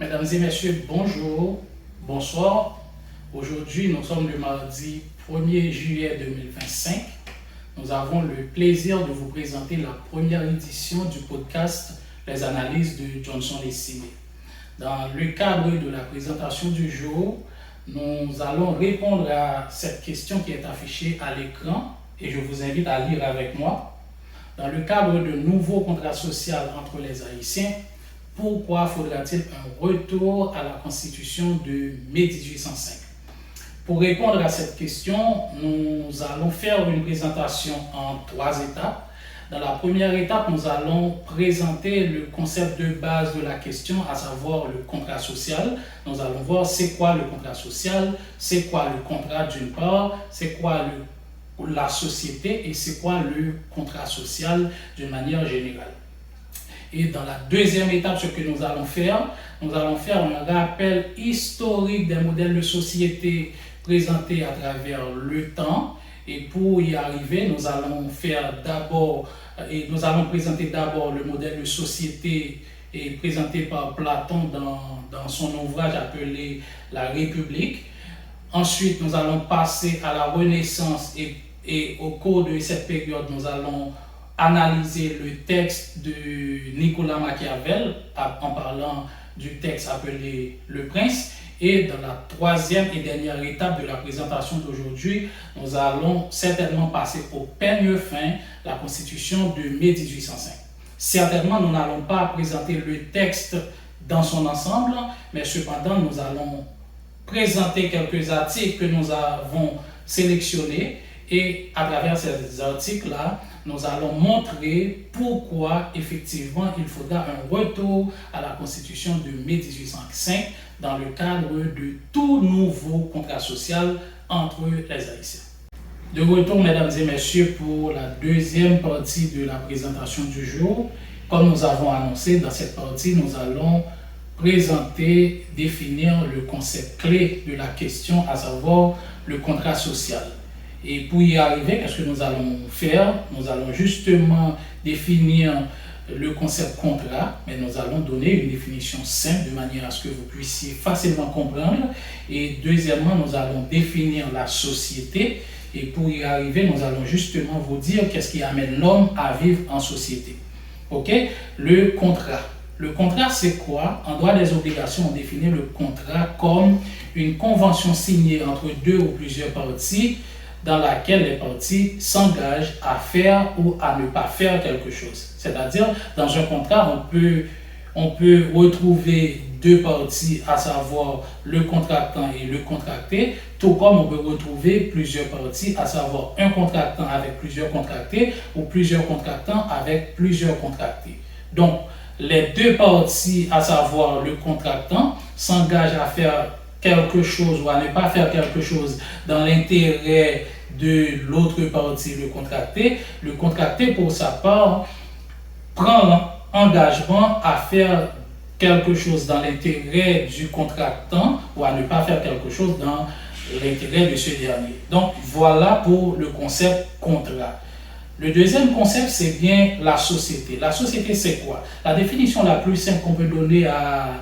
Mesdames et messieurs, bonjour, bonsoir. Aujourd'hui, nous sommes le mardi 1er juillet 2025. Nous avons le plaisir de vous présenter la première édition du podcast Les analyses de Johnson et Simé. Dans le cadre de la présentation du jour, nous allons répondre à cette question qui est affichée à l'écran et je vous invite à lire avec moi. Dans le cadre de nouveaux contrats sociaux entre les Haïtiens, pourquoi faudra-t-il un retour à la Constitution de mai 1805? Pour répondre à cette question, nous allons faire une présentation en 3 étapes. Dans la première étape, nous allons présenter le concept de base de la question, à savoir le contrat social. Nous allons voir c'est quoi le contrat social, c'est quoi le contrat d'une part, c'est quoi la société et c'est quoi le contrat social d'une manière générale. Et dans la deuxième étape, ce que nous allons faire un rappel historique des modèles de société présentés à travers le temps. Et pour y arriver, nous allons présenter d'abord le modèle de société présenté par Platon dans son ouvrage appelé La République. Ensuite, nous allons passer à la Renaissance et au cours de cette période, nous allons analyser le texte de Nicolas Machiavel en parlant du texte appelé Le Prince. Et dans la troisième et dernière étape de la présentation d'aujourd'hui, nous allons certainement passer au peigne fin, la Constitution de mai 1805. Certainement, nous n'allons pas présenter le texte dans son ensemble, mais cependant, nous allons présenter quelques articles que nous avons sélectionnés et à travers ces articles-là, nous allons montrer pourquoi effectivement il faudra un retour à la Constitution de mai 1805 dans le cadre de tout nouveau contrat social entre les Haïtiens. De retour, mesdames et messieurs, pour la deuxième partie de la présentation du jour. Comme nous avons annoncé, dans cette partie, nous allons présenter, définir le concept clé de la question, à savoir le contrat social. Et pour y arriver, qu'est-ce que nous allons faire? Nous allons justement définir le concept contrat, mais nous allons donner une définition simple de manière à ce que vous puissiez facilement comprendre. Et deuxièmement, nous allons définir la société. Et pour y arriver, nous allons justement vous dire qu'est-ce qui amène l'homme à vivre en société. OK? Le contrat. Le contrat, c'est quoi? En droit des obligations, on définit le contrat comme une convention signée entre deux ou plusieurs parties dans laquelle les parties s'engagent à faire ou à ne pas faire quelque chose. C'est-à-dire, dans un contrat, on peut retrouver deux parties, à savoir le contractant et le contracté, tout comme on peut retrouver plusieurs parties, à savoir un contractant avec plusieurs contractés ou plusieurs contractants avec plusieurs contractés. Donc, les deux parties, à savoir le contractant, s'engagent à faire quelque chose ou à ne pas faire quelque chose dans l'intérêt de l'autre partie, le contracté. Le contracté, pour sa part, prend l'engagement à faire quelque chose dans l'intérêt du contractant ou à ne pas faire quelque chose dans l'intérêt de ce dernier. Donc, voilà pour le concept contrat. Le deuxième concept, c'est bien la société. La société, c'est quoi? La définition la plus simple qu'on peut donner à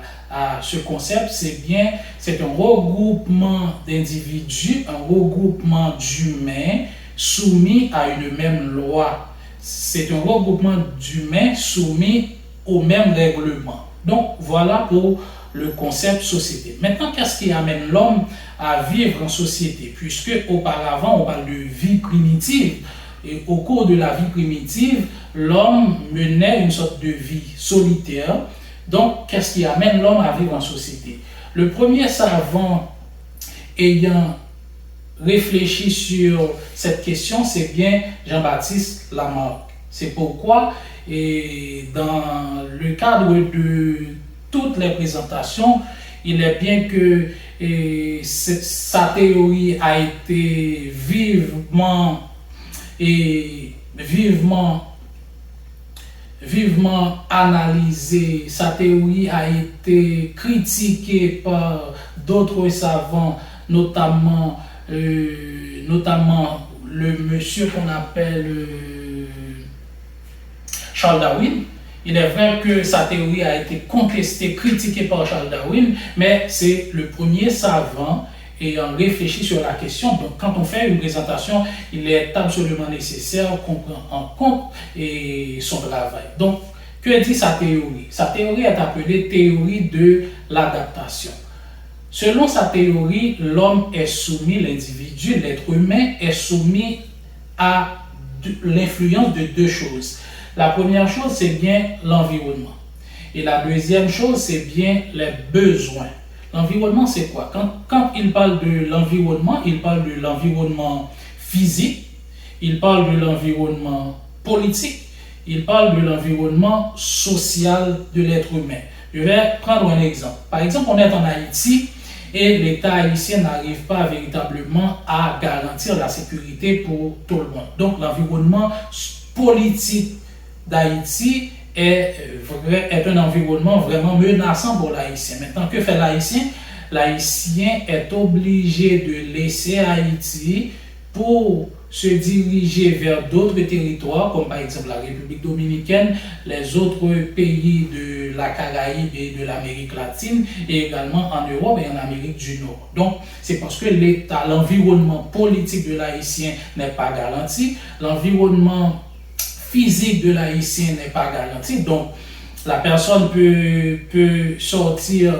ce concept, c'est un regroupement d'individus, un regroupement d'humains soumis à une même loi. C'est un regroupement d'humains soumis au même règlement. Donc, voilà pour le concept société. Maintenant, qu'est-ce qui amène l'homme à vivre en société? Puisque auparavant, on parle de vie primitive. Et au cours de la vie primitive, l'homme menait une sorte de vie solitaire. Donc, qu'est-ce qui amène l'homme à vivre en société? Le premier savant ayant réfléchi sur cette question, c'est bien Jean-Baptiste Lamarck. C'est pourquoi, dans le cadre de toutes les présentations, il est bien que sa théorie a été vivement analysée, sa théorie a été critiquée par d'autres savants, notamment le monsieur qu'on appelle Charles Darwin, Il est vrai que sa théorie a été contestée, critiquée par Charles Darwin, mais c'est le premier savant ayant réfléchi sur la question. Donc, quand on fait une présentation, il est absolument nécessaire qu'on prenne en compte son travail. Donc, que dit sa théorie? Sa théorie est appelée théorie de l'adaptation. Selon sa théorie, l'homme est soumis, l'individu, l'être humain est soumis à l'influence de deux choses. La première chose, c'est bien l'environnement. Et la deuxième chose, c'est bien les besoins. L'environnement, c'est quoi? Quand il parle de l'environnement, il parle de l'environnement physique, il parle de l'environnement politique, il parle de l'environnement social de l'être humain. Je vais prendre un exemple. Par exemple, on est en Haïti et l'État haïtien n'arrive pas véritablement à garantir la sécurité pour tout le monde. Donc, l'environnement politique d'Haïti est un environnement vraiment menaçant pour l'Haïtien. Maintenant, que fait l'Haïtien? L'Haïtien est obligé de laisser Haïti pour se diriger vers d'autres territoires, comme par exemple la République dominicaine, les autres pays de la Caraïbe et de l'Amérique latine, et également en Europe et en Amérique du Nord. Donc, c'est parce que l'État, l'environnement politique de l'Haïtien n'est pas garanti, l'environnement physique de l'Haïtien n'est pas garanti. Donc, la personne peut sortir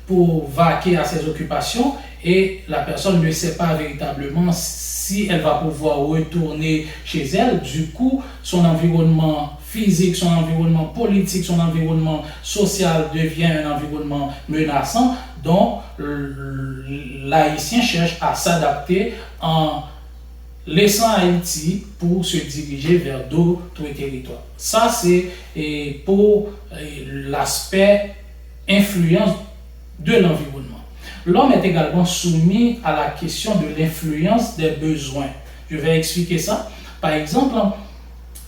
pour vaquer à ses occupations et la personne ne sait pas véritablement si elle va pouvoir retourner chez elle. Du coup, son environnement physique, son environnement politique, son environnement social devient un environnement menaçant. Donc, l'Haïtien cherche à s'adapter en laissant Haïti pour se diriger vers d'autres territoires. Ça, c'est pour l'aspect influence de l'environnement. L'homme est également soumis à la question de l'influence des besoins. Je vais expliquer ça. Par exemple,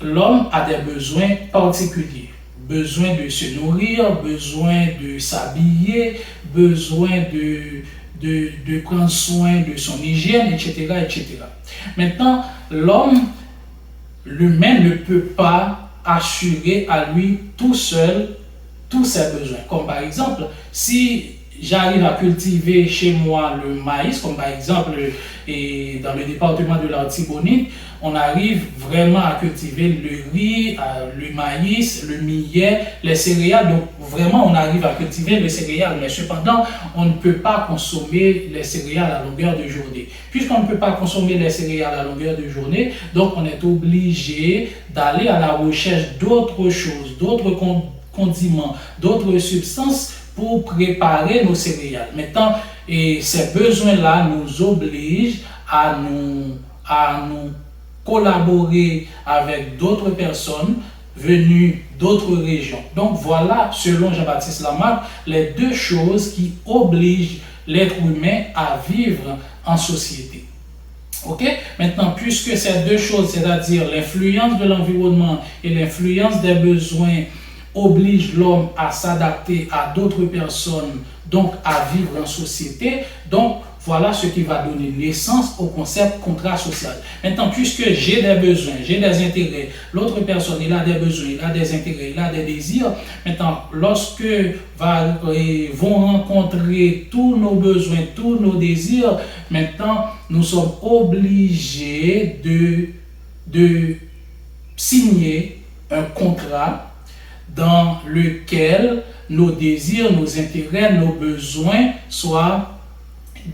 l'homme a des besoins particuliers. Besoin de se nourrir, besoin de s'habiller, besoin de prendre soin de son hygiène, etc., etc. Maintenant, l'humain ne peut pas assurer à lui tout seul tous ses besoins. Comme par exemple, si j'arrive à cultiver chez moi le maïs, comme par exemple dans le département de l'Artibonite, on arrive vraiment à cultiver le riz, le maïs, le millet, les céréales. Donc vraiment, on arrive à cultiver les céréales, mais cependant, on ne peut pas consommer les céréales à longueur de journée. Puisqu'on ne peut pas consommer les céréales à longueur de journée, donc on est obligé d'aller à la recherche d'autres choses, d'autres condiments, d'autres substances pour préparer nos céréales. Maintenant, ces besoins-là nous obligent à nous collaborer avec d'autres personnes venues d'autres régions. Donc voilà, selon Jean-Baptiste Lamarck, les deux choses qui obligent l'être humain à vivre en société. Ok? Maintenant, puisque ces deux choses, c'est-à-dire l'influence de l'environnement et l'influence des besoins, oblige l'homme à s'adapter à d'autres personnes, donc à vivre en société. Donc, voilà ce qui va donner naissance au concept contrat social. Maintenant, puisque j'ai des besoins, j'ai des intérêts, l'autre personne, il a des besoins, il a des intérêts, il a des désirs. Maintenant, lorsque vont rencontrer tous nos besoins, tous nos désirs, maintenant, nous sommes obligés de signer un contrat dans lequel nos désirs, nos intérêts, nos besoins soient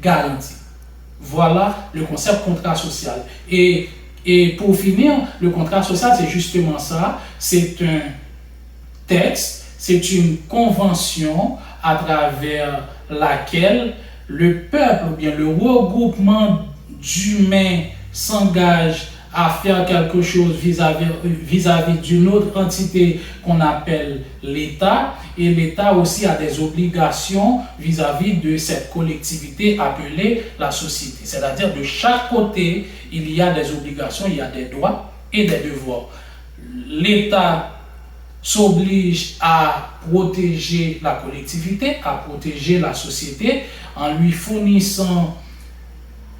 garantis. Voilà le concept contrat social. Et pour finir, le contrat social, c'est justement ça. C'est un texte, c'est une convention à travers laquelle le peuple ou bien le regroupement d'humains s'engage à faire quelque chose vis-à-vis d'une autre entité qu'on appelle l'État, et l'État aussi a des obligations vis-à-vis de cette collectivité appelée la société. C'est-à-dire de chaque côté, il y a des obligations, il y a des droits et des devoirs. L'État s'oblige à protéger la collectivité, à protéger la société en lui fournissant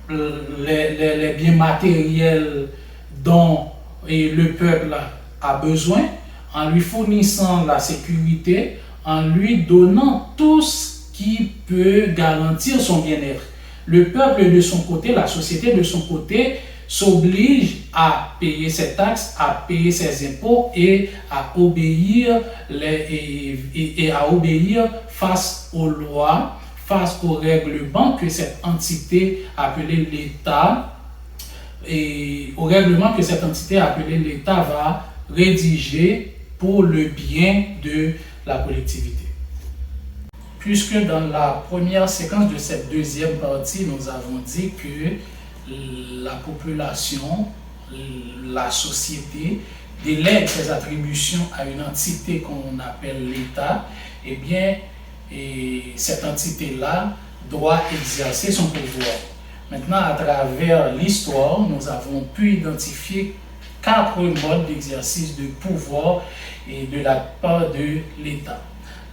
les biens matériels dont le peuple a besoin, en lui fournissant la sécurité, en lui donnant tout ce qui peut garantir son bien-être. Le peuple de son côté, la société de son côté, s'oblige à payer ses taxes, à payer ses impôts et à obéir, à obéir face aux lois, face aux règlements que cette entité appelée l'État et au règlement que cette entité appelée l'État va rédiger pour le bien de la collectivité. Puisque dans la première séquence de cette deuxième partie, nous avons dit que la population, la société délègue ses attributions à une entité qu'on appelle l'État, eh bien, cette entité-là doit exercer son pouvoir. Maintenant, à travers l'histoire, nous avons pu identifier 4 modes d'exercice de pouvoir et de la part de l'État.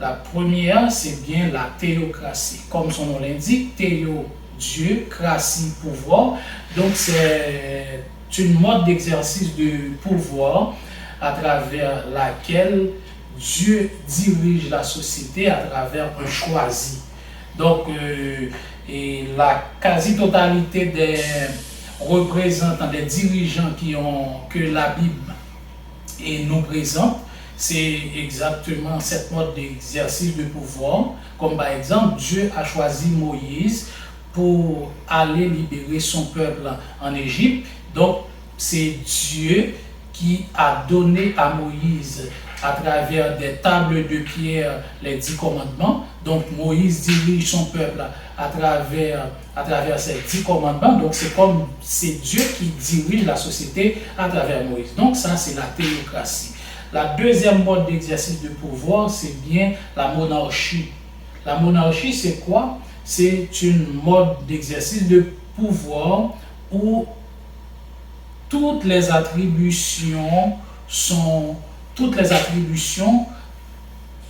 La première, c'est bien la théocratie. Comme son nom l'indique, théo, Dieu, cratie, pouvoir. Donc, c'est une mode d'exercice de pouvoir à travers laquelle Dieu dirige la société à travers un choisi. Donc, la quasi-totalité des représentants, des dirigeants que la Bible nous présente, c'est exactement cette mode d'exercice de pouvoir. Comme par exemple, Dieu a choisi Moïse pour aller libérer son peuple en Égypte. Donc, c'est Dieu qui a donné à Moïse à travers des tables de pierre les 10 commandements. Donc Moïse dirige son peuple à travers ces 10 commandements. Donc c'est Dieu qui dirige la société à travers Moïse. Donc ça, c'est la théocratie. La deuxième mode d'exercice de pouvoir, c'est bien la monarchie. La monarchie, c'est quoi? C'est une mode d'exercice de pouvoir où toutes les attributions,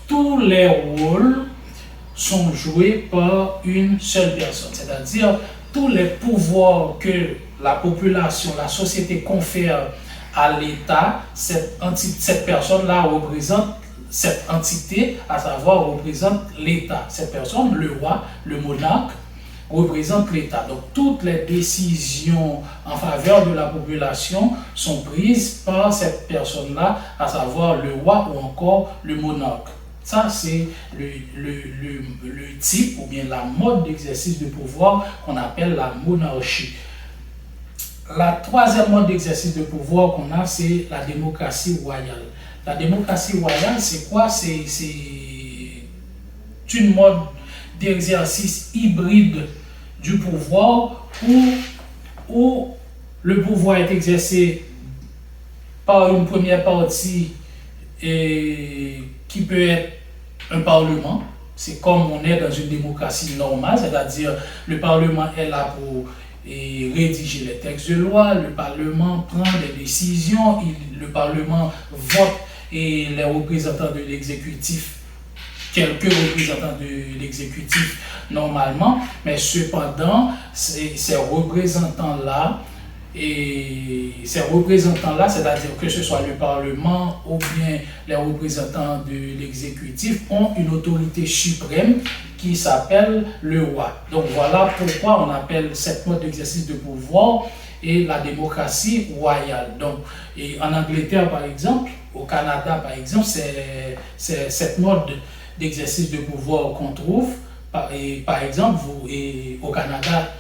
tous les rôles sont joués par une seule personne. C'est-à-dire, tous les pouvoirs que la population, la société confère à l'État, cette personne-là représente cette entité, à savoir représente l'État. Cette personne, le roi, le monarque, représente l'État. Donc toutes les décisions en faveur de la population sont prises par cette personne-là, à savoir le roi ou encore le monarque. Ça, c'est le type ou bien la mode d'exercice de pouvoir qu'on appelle la monarchie. La troisième mode d'exercice de pouvoir qu'on a, c'est la démocratie royale. La démocratie royale, c'est quoi? C'est une mode d'exercice hybride du pouvoir où le pouvoir est exercé par une première partie qui peut être un parlement. C'est comme on est dans une démocratie normale, c'est-à-dire le parlement est là pour rédiger les textes de loi, le parlement prend des décisions, le parlement vote et les représentants de l'exécutif, quelques représentants de l'exécutif normalement, mais cependant, ces représentants-là, c'est-à-dire que ce soit le Parlement ou bien les représentants de l'exécutif, ont une autorité suprême qui s'appelle le roi. Donc voilà pourquoi on appelle cette mode d'exercice de pouvoir et la démocratie royale. Donc, en Angleterre par exemple, au Canada par exemple, c'est cette mode d'exercice de pouvoir qu'on trouve. Par exemple, au Canada,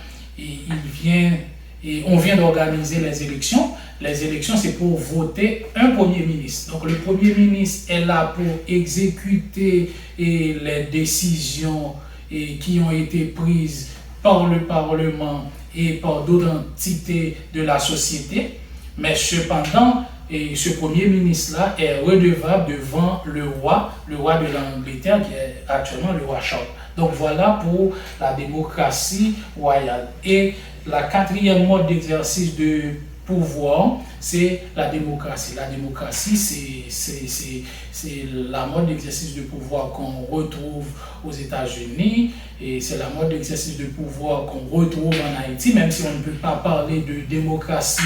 on vient d'organiser les élections. Les élections, c'est pour voter un Premier ministre. Donc, le Premier ministre est là pour exécuter les décisions qui ont été prises par le Parlement et par d'autres entités de la société. Mais cependant, ce Premier ministre-là est redevable devant le roi de l'Angleterre, qui est actuellement le roi Charles. Donc voilà pour la démocratie royale. Et la quatrième mode d'exercice de pouvoir, c'est la démocratie. La démocratie, c'est la mode d'exercice de pouvoir qu'on retrouve aux États-Unis et c'est la mode d'exercice de pouvoir qu'on retrouve en Haïti, même si on ne peut pas parler de démocratie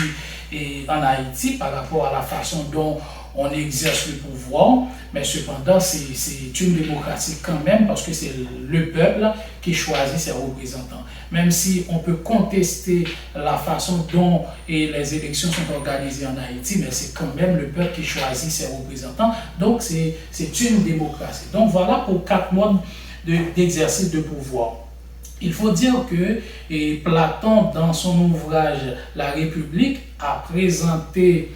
en Haïti par rapport à la façon dont on exerce le pouvoir, mais cependant c'est une démocratie quand même parce que c'est le peuple qui choisit ses représentants. Même si on peut contester la façon dont les élections sont organisées en Haïti, mais c'est quand même le peuple qui choisit ses représentants. Donc c'est une démocratie. Donc voilà pour 4 modes d'exercice de pouvoir. Il faut dire que Platon, dans son ouvrage La République, a présenté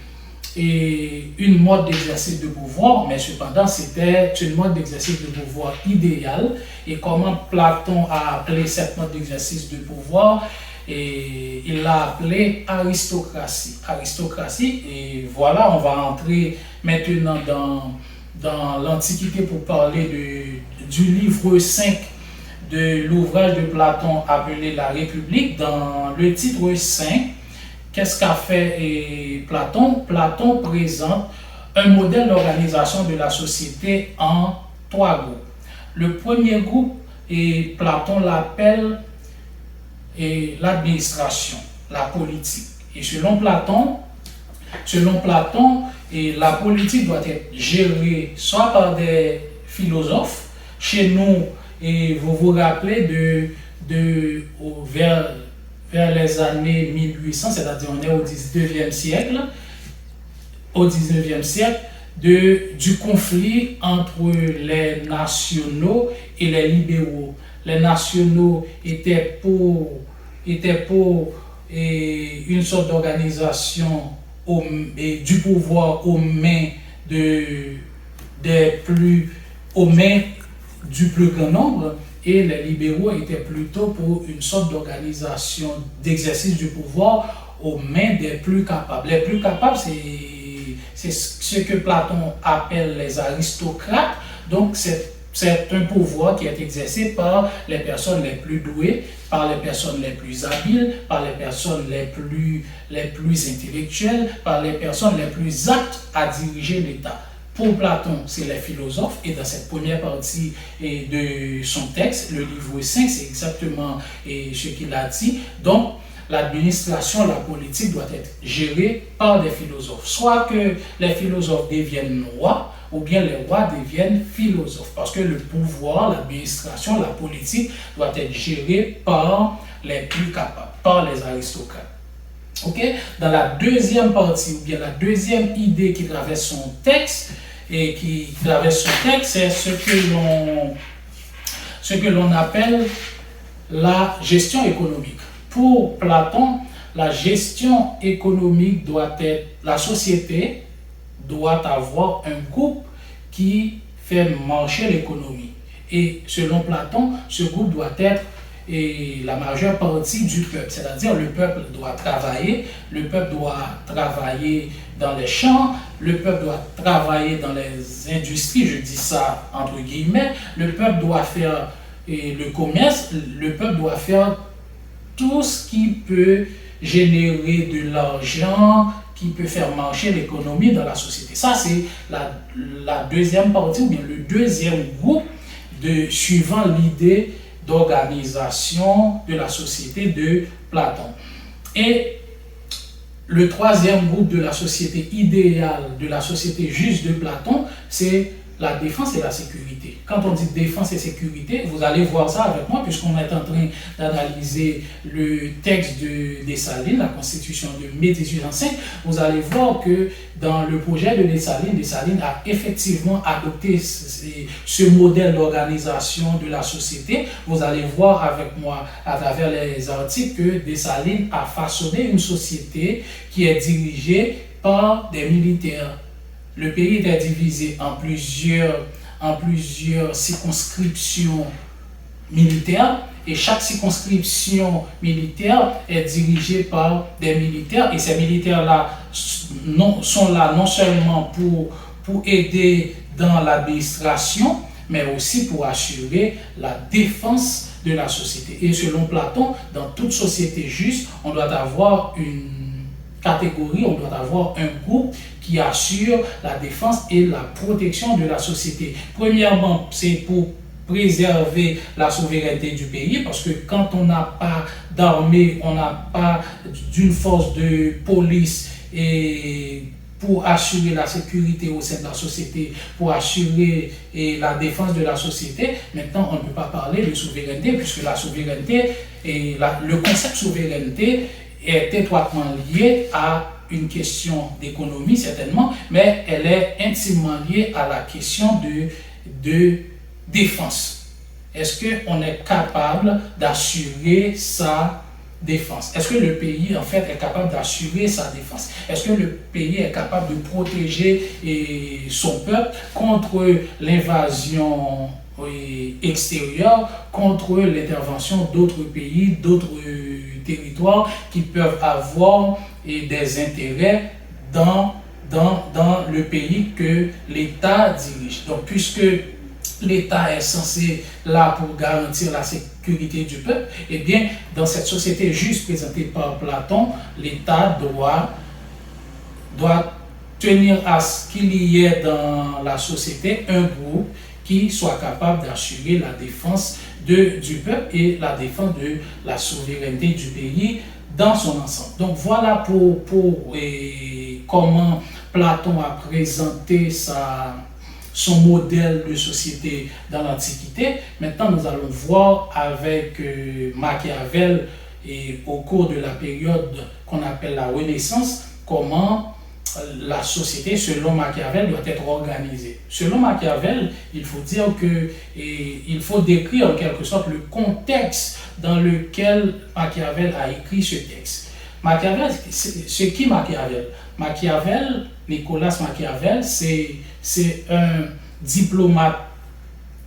une mode d'exercice de pouvoir, mais cependant c'était une mode d'exercice de pouvoir idéale. Et comment Platon a appelé cette mode d'exercice de pouvoir? Et il l'a appelé aristocratie. Aristocratie, et voilà, on va entrer maintenant dans l'Antiquité pour parler du livre 5 de l'ouvrage de Platon appelé La République. Dans le titre 5, qu'est-ce qu'a fait Platon? Platon présente un modèle d'organisation de la société en 3 groupes. Le premier groupe, Platon l'appelle l'administration, la politique. Et selon Platon, la politique doit être gérée soit par des philosophes. Chez nous, et vous vous rappelez vers les années 1800, c'est-à-dire on est au 19e siècle, du conflit entre les nationaux et les libéraux. Les nationaux étaient pour une sorte d'organisation du pouvoir aux mains du plus grand nombre, et les libéraux étaient plutôt pour une sorte d'organisation d'exercice du pouvoir aux mains des plus capables. Les plus capables, c'est ce que Platon appelle les aristocrates. Donc c'est un pouvoir qui est exercé par les personnes les plus douées, par les personnes les plus habiles, par les personnes les plus intellectuelles, par les personnes les plus aptes à diriger l'État. Pour Platon, c'est les philosophes, et dans cette première partie de son texte, le livre 5, c'est exactement ce qu'il a dit. Donc, l'administration, la politique doit être gérée par des philosophes. Soit que les philosophes deviennent rois, ou bien les rois deviennent philosophes. Parce que le pouvoir, l'administration, la politique doit être gérée par les plus capables, par les aristocrates. Okay? Dans la deuxième partie, ou bien la deuxième idée qui traverse son texte, c'est ce que l'on appelle la gestion économique. Pour Platon, la gestion économique la société doit avoir un groupe qui fait marcher l'économie. Et selon Platon, ce groupe doit être la majeure partie du peuple, c'est-à-dire le peuple doit travailler dans les champs, le peuple doit travailler dans les industries, je dis ça entre guillemets, le peuple doit faire le commerce, le peuple doit faire tout ce qui peut générer de l'argent, qui peut faire marcher l'économie dans la société. Ça, c'est la deuxième partie, ou bien le deuxième groupe suivant l'idée d'organisation de la société de Platon. Et le troisième groupe de la société idéale, de la société juste de Platon, c'est la défense et la sécurité. Quand on dit défense et sécurité, vous allez voir ça avec moi, puisqu'on est en train d'analyser le texte de Dessalines, la Constitution de mai 1805, vous allez voir que dans le projet de Dessalines a effectivement adopté ce modèle d'organisation de la société. Vous allez voir avec moi à travers les articles que Dessalines a façonné une société qui est dirigée par des militaires. Le pays était divisé en plusieurs circonscriptions militaires, et chaque circonscription militaire est dirigée par des militaires, et ces militaires-là sont là non seulement pour aider dans l'administration, mais aussi pour assurer la défense de la société. Et selon Platon, dans toute société juste, on doit avoir une catégorie, on doit avoir un groupe qui assure la défense et la protection de la société. Premièrement, c'est pour préserver la souveraineté du pays, parce que quand on n'a pas d'armée, on n'a pas d'une force de police et pour assurer la sécurité au sein de la société, pour assurer la défense de la société. Maintenant, on ne peut pas parler de souveraineté, puisque la souveraineté, le concept souveraineté est étroitement lié à une question d'économie, certainement, mais elle est intimement liée à la question de défense. Est-ce qu'on est capable d'assurer sa défense? Est-ce que le pays, en fait, est capable d'assurer sa défense? Est-ce que le pays est capable de protéger son peuple contre l'invasion extérieure, contre l'intervention d'autres pays, d'autres territoires qui peuvent avoir des intérêts dans le pays que l'État dirige? Donc, puisque l'État est censé là pour garantir la sécurité du peuple, eh bien, dans cette société juste présentée par Platon, l'État doit tenir à ce qu'il y ait dans la société un groupe qui soit capable d'assurer la défense du peuple et la défense de la souveraineté du pays dans son ensemble. Donc voilà pour comment Platon a présenté son modèle de société dans l'Antiquité. Maintenant, nous allons voir avec Machiavel et au cours de la période qu'on appelle la Renaissance, comment la société, selon Machiavel, doit être organisée. Selon Machiavel, il faut dire que il faut décrire en quelque sorte le contexte dans lequel Machiavel a écrit ce texte. Machiavel, c'est qui Machiavel? Machiavel, Nicolas Machiavel, c'est un diplomate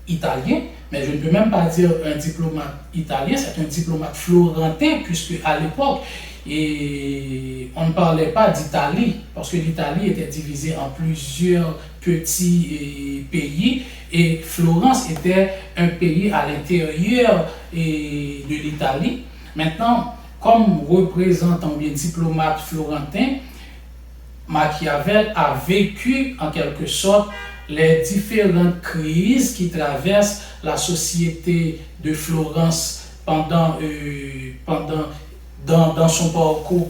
italien, mais je ne peux même pas dire un diplomate italien, c'est un diplomate florentin, puisque à l'époque, on ne parlait pas d'Italie, parce que l'Italie était divisée en plusieurs petits pays, et Florence était un pays à l'intérieur de l'Italie. Maintenant, comme représentant bien diplomate florentin, Machiavel a vécu en quelque sorte les différentes crises qui traversent la société de Florence dans son parcours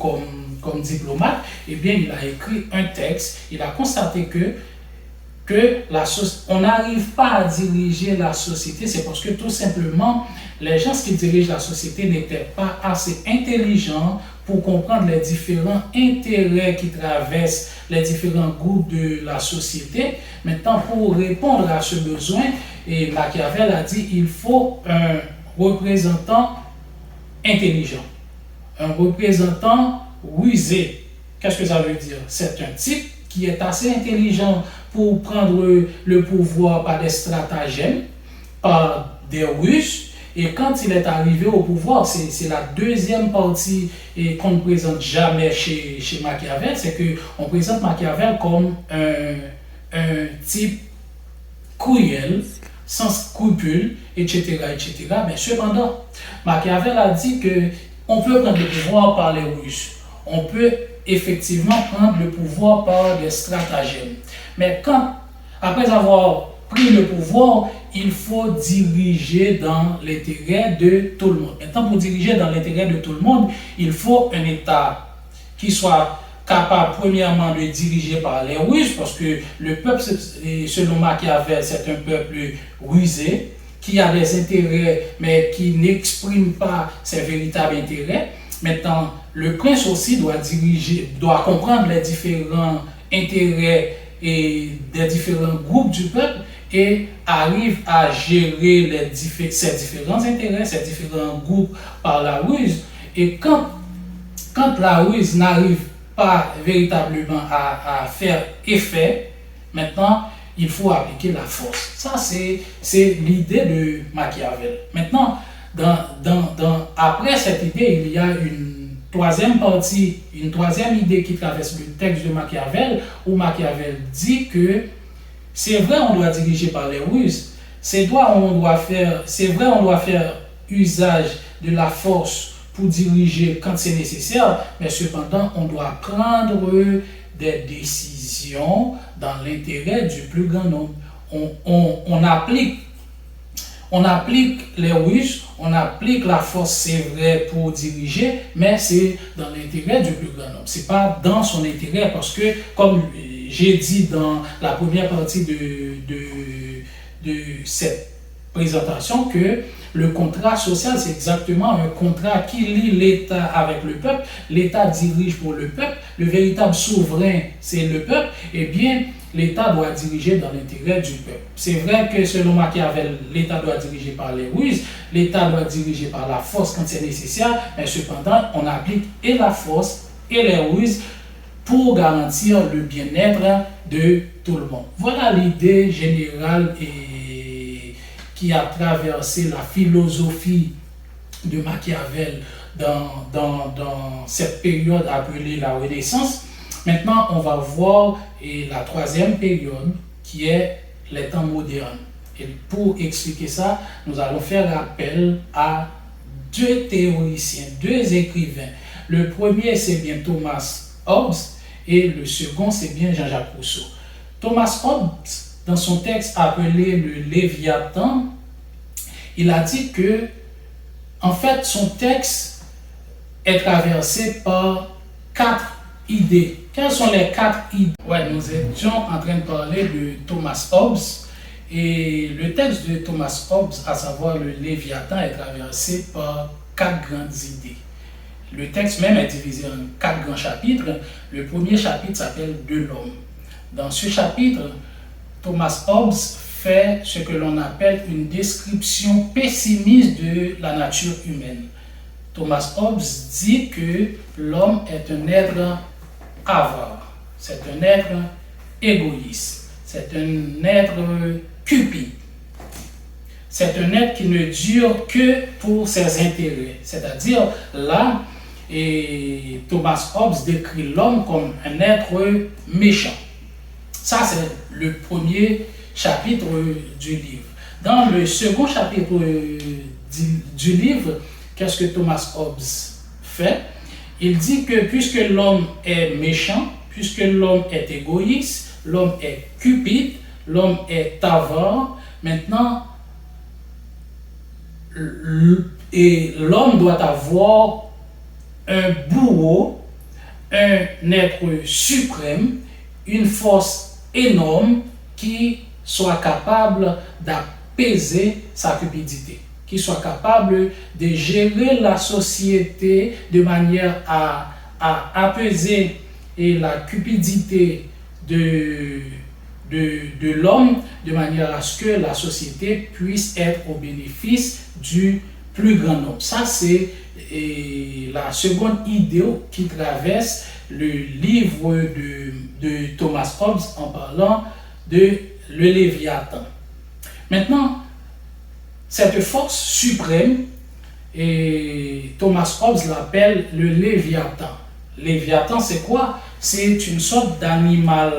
comme diplomate. Eh bien, il a écrit un texte, il a constaté que on n'arrive pas à diriger la société, c'est parce que tout simplement, les gens qui dirigent la société n'étaient pas assez intelligents pour comprendre les différents intérêts qui traversent les différents groupes de la société. Maintenant, pour répondre à ce besoin, Machiavel a dit qu'il faut un représentant intelligent, un représentant rusé. Qu'est-ce que ça veut dire? C'est un type qui est assez intelligent pour prendre le pouvoir par des stratagèmes, par des ruses. Et quand il est arrivé au pouvoir, c'est la deuxième partie qu'on ne présente jamais chez Machiavel, c'est qu'on présente Machiavel comme un type cruel, sans scrupules, etc., etc. Mais cependant, Machiavel a dit qu'on peut prendre le pouvoir par les ruses. On peut effectivement prendre le pouvoir par des stratagèmes. Mais après avoir pris le pouvoir, il faut diriger dans l'intérêt de tout le monde. Maintenant, pour diriger dans l'intérêt de tout le monde, il faut un État qui soit capable, premièrement, de diriger par les ruses, parce que le peuple, selon Machiavel, c'est un peuple rusé, qui a des intérêts, mais qui n'exprime pas ses véritables intérêts. Maintenant, le prince aussi doit comprendre les différents intérêts et des différents groupes du peuple et arrive à gérer ces différents intérêts, ces différents groupes par la ruse. Et quand la ruse n'arrive pas véritablement à faire effet, maintenant, il faut appliquer la force. Ça, c'est l'idée de Machiavel. Maintenant, après cette idée, il y a une troisième partie, une troisième idée qui traverse le texte de Machiavel, où Machiavel dit que c'est vrai, on doit diriger par les ruses, c'est vrai, on doit faire usage de la force pour diriger quand c'est nécessaire, mais cependant, on doit prendre des décisions dans l'intérêt du plus grand nombre. On On applique les ruses, on applique la force, c'est vrai, pour diriger, mais c'est dans l'intérêt du plus grand nombre. Ce n'est pas dans son intérêt, parce que, comme j'ai dit dans la première partie de cette présentation, que le contrat social, c'est exactement un contrat qui lie l'État avec le peuple. L'État dirige pour le peuple. Le véritable souverain, c'est le peuple. Eh bien, l'État doit diriger dans l'intérêt du peuple. C'est vrai que selon Machiavel, l'État doit diriger par les ruses, l'État doit diriger par la force quand c'est nécessaire, mais cependant, on applique et la force et les ruses pour garantir le bien-être de tout le monde. Voilà l'idée générale qui a traversé la philosophie de Machiavel dans cette période appelée la Renaissance. Maintenant, on va voir la troisième période qui est les temps modernes. Et pour expliquer ça, nous allons faire appel à deux théoriciens, deux écrivains. Le premier, c'est bien Thomas Hobbes et le second, c'est bien Jean-Jacques Rousseau. Thomas Hobbes, dans son texte appelé le Léviathan, il a dit que, en fait, son texte est traversé par 4 idées. Quelles sont les 4 idées? Ouais, nous étions en train de parler de Thomas Hobbes, et le texte de Thomas Hobbes, à savoir le Léviathan, est traversé par 4 grandes idées. Le texte même est divisé en 4 grands chapitres. Le premier chapitre s'appelle De l'homme. Dans ce chapitre, Thomas Hobbes fait ce que l'on appelle une description pessimiste de la nature humaine. Thomas Hobbes dit que l'homme est un être avare, c'est un être égoïste, c'est un être cupide, c'est un être qui ne dure que pour ses intérêts. C'est-à-dire là, et Thomas Hobbes décrit l'homme comme un être méchant. Ça, c'est le premier chapitre du livre. Dans le second chapitre du livre, qu'est-ce que Thomas Hobbes fait? Il dit que puisque l'homme est méchant, puisque l'homme est égoïste, l'homme est cupide, l'homme est avare, maintenant, l'homme doit avoir un bourreau, un être suprême, une force énorme qui soit capable d'apaiser sa cupidité, qui soit capable de gérer la société de manière à apaiser la cupidité de l'homme, de manière à ce que la société puisse être au bénéfice du plus grand nombre. Ça, c'est la seconde idée qui traverse le livre de Thomas Hobbes en parlant de le Léviathan. Maintenant, cette force suprême, et Thomas Hobbes l'appelle le Léviathan. Léviathan, c'est quoi? C'est une sorte d'animal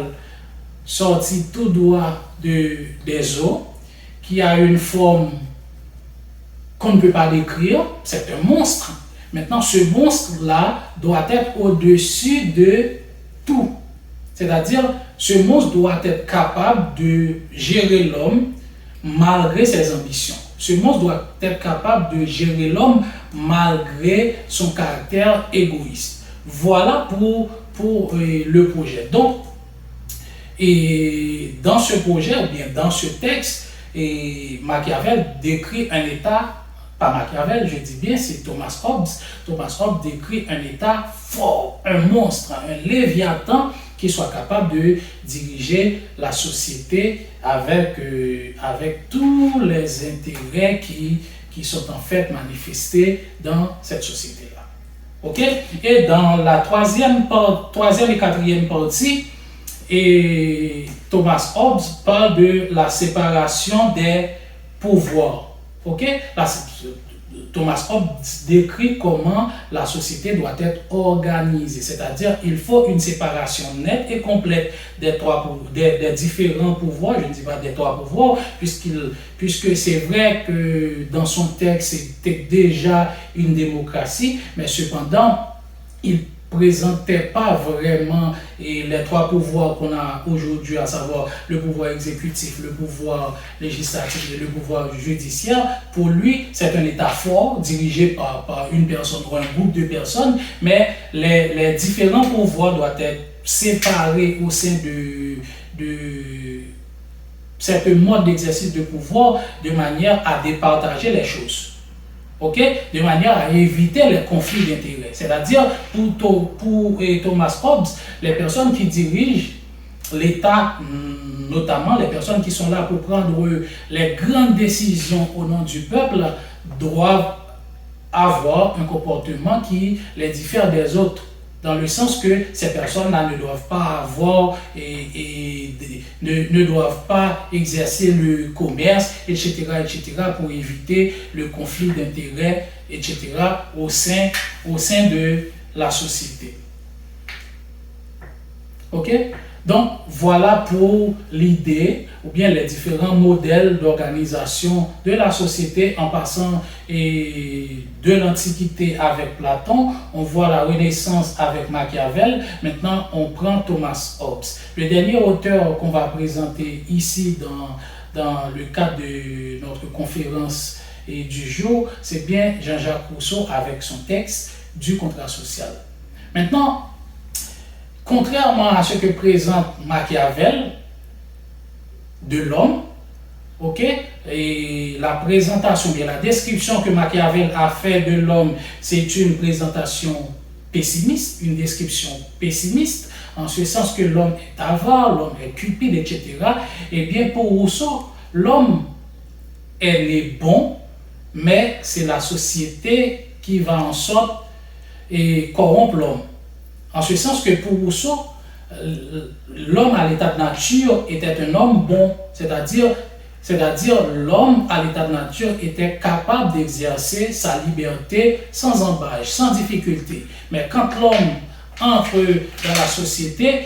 sorti tout droit des eaux, qui a une forme qu'on ne peut pas décrire. C'est un monstre. Maintenant, ce monstre-là doit être au-dessus de tout. C'est-à-dire, ce monstre doit être capable de gérer l'homme malgré ses ambitions. Ce monstre doit être capable de gérer l'homme malgré son caractère égoïste. Voilà pour le projet. Donc, et dans ce projet, ou bien dans ce texte, Machiavel décrit un état, pas Machiavel, je dis bien, c'est Thomas Hobbes. Thomas Hobbes décrit un état fort, un monstre, un léviathan qui soit capable de diriger la société avec tous les intérêts qui sont en fait manifestés dans cette société-là. Ok? Et dans la troisième et quatrième partie, Thomas Hobbes parle de la séparation des pouvoirs. Ok? Thomas Hobbes décrit comment la société doit être organisée, c'est-à-dire il faut une séparation nette et complète des différents pouvoirs. Je ne dis pas des 3 pouvoirs, puisque c'est vrai que dans son texte c'était déjà une démocratie, mais cependant il présentait pas vraiment les trois pouvoirs qu'on a aujourd'hui, à savoir le pouvoir exécutif, le pouvoir législatif et le pouvoir judiciaire. Pour lui, c'est un État fort dirigé par une personne ou un groupe de personnes, mais les différents pouvoirs doivent être séparés au sein de certains modes d'exercice de pouvoir de manière à départager les choses. Ok, de manière à éviter les conflits d'intérêts. C'est-à-dire, pour Thomas Hobbes, les personnes qui dirigent l'État, notamment les personnes qui sont là pour prendre les grandes décisions au nom du peuple, doivent avoir un comportement qui les diffère des autres, dans le sens que ces personnes-là ne doivent pas avoir ne doivent pas exercer le commerce, etc., pour éviter le conflit d'intérêts, etc., au sein de la société. Ok? Donc, voilà pour l'idée, ou bien les différents modèles d'organisation de la société en passant de l'Antiquité avec Platon. On voit la Renaissance avec Machiavel. Maintenant, on prend Thomas Hobbes. Le dernier auteur qu'on va présenter ici dans le cadre de notre conférence du jour, c'est bien Jean-Jacques Rousseau avec son texte du contrat social. Maintenant, contrairement à ce que présente Machiavel de l'homme, ok, et la présentation, bien la description que Machiavel a fait de l'homme, c'est une présentation pessimiste, une description pessimiste, en ce sens que l'homme est avare, l'homme est cupide, etc. Et bien pour Rousseau, l'homme est bon, mais c'est la société qui va en sorte et corrompre l'homme. En ce sens que pour Rousseau, l'homme à l'état de nature était un homme bon, c'est-à-dire l'homme à l'état de nature était capable d'exercer sa liberté sans embâche, sans difficulté. Mais quand l'homme entre dans la société,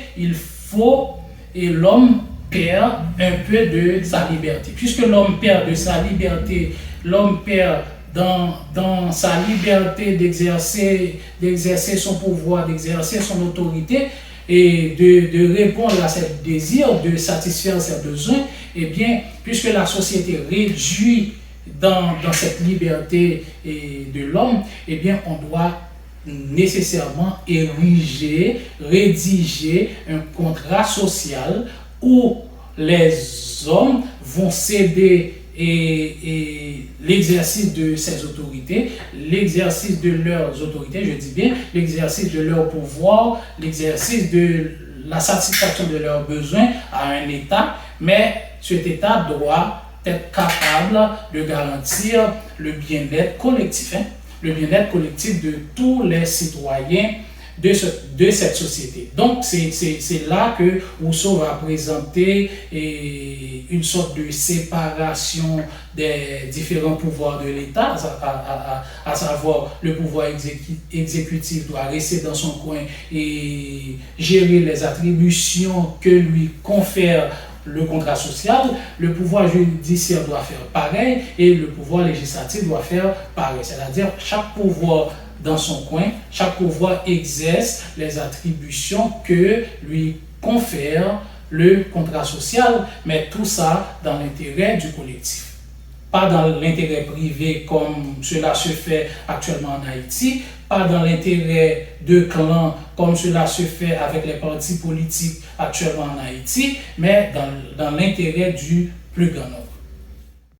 l'homme perd un peu de sa liberté. Puisque l'homme perd de sa liberté, l'homme perd dans sa liberté d'exercer son pouvoir, d'exercer son autorité et de répondre à ce désir, de satisfaire ses besoins, et bien, puisque la société réduit dans cette liberté de l'homme, et bien, on doit nécessairement rédiger un contrat social où les hommes vont céder et l'exercice de ces autorités, l'exercice de leurs autorités, je dis bien, l'exercice de leur pouvoir, l'exercice de la satisfaction de leurs besoins à un État, mais cet État doit être capable de garantir le bien-être collectif, le bien-être collectif de tous les citoyens de cette société. Donc, c'est là que Rousseau va présenter une sorte de séparation des différents pouvoirs de l'État, à savoir le pouvoir exécutif doit rester dans son coin et gérer les attributions que lui confère le contrat social, le pouvoir judiciaire doit faire pareil et le pouvoir législatif doit faire pareil. C'est-à-dire chaque pouvoir dans son coin, chaque pouvoir exerce les attributions que lui confère le contrat social, mais tout ça dans l'intérêt du collectif. Pas dans l'intérêt privé comme cela se fait actuellement en Haïti, pas dans l'intérêt de clans comme cela se fait avec les partis politiques actuellement en Haïti, mais dans l'intérêt du plus grand nombre.